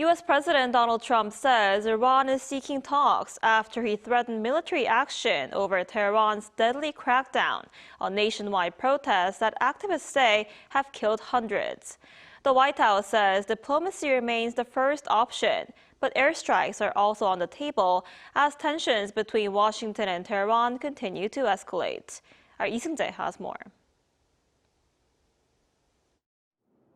U.S. President Donald Trump says Iran is seeking talks after he threatened military action over Tehran's deadly crackdown on nationwide protests that activists say have killed hundreds. The White House says diplomacy remains the first option, but airstrikes are also on the table as tensions between Washington and Tehran continue to escalate. Our Seung-jae has more.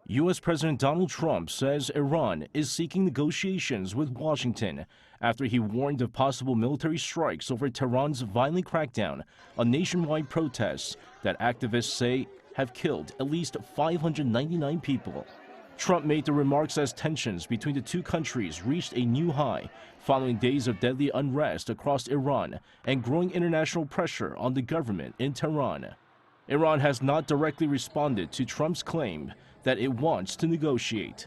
U.S. President Donald Trump says Iran is seeking negotiations with Washington after he warned of possible military strikes over Tehran's violent crackdown on nationwide protests that activists say have killed at least 599 people. Trump made the remarks as tensions between the two countries reached a new high following days of deadly unrest across Iran and growing international pressure on the government in Tehran. Iran has not directly responded to Trump's claim that it wants to negotiate.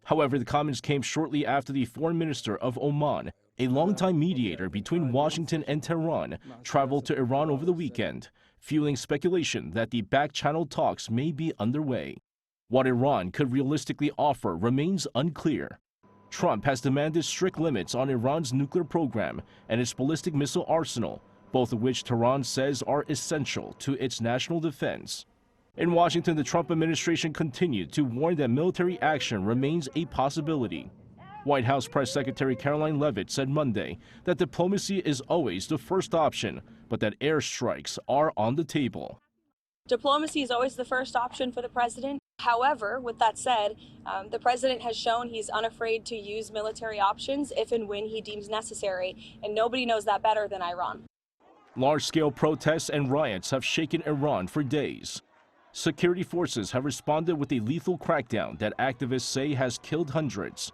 However, the comments came shortly after the foreign minister of Oman, a longtime mediator between Washington and Tehran, traveled to Iran over the weekend, fueling speculation that the back-channel talks may be underway. What Iran could realistically offer remains unclear. Trump has demanded strict limits on Iran's nuclear program and its ballistic missile arsenal, both of which Tehran says are essential to its national defense. In Washington, the Trump administration continued to warn that military action remains a possibility. White House Press Secretary Karoline Leavitt said Monday that diplomacy is always the first option, but that airstrikes are on the table. Diplomacy is always the first option for the president. However, with that said, the president has shown he's unafraid to use military options if and when he deems necessary, and nobody knows that better than Iran. Large-scale protests and riots have shaken Iran for days. Security forces have responded with a lethal crackdown that activists say has killed hundreds.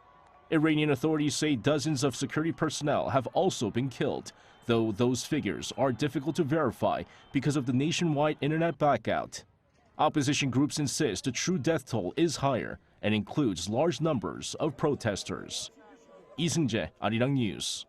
Iranian authorities say dozens of security personnel have also been killed, though those figures are difficult to verify because of the nationwide internet blackout. Opposition groups insist the true death toll is higher and includes large numbers of protesters. Seung-jae, ArirangNews.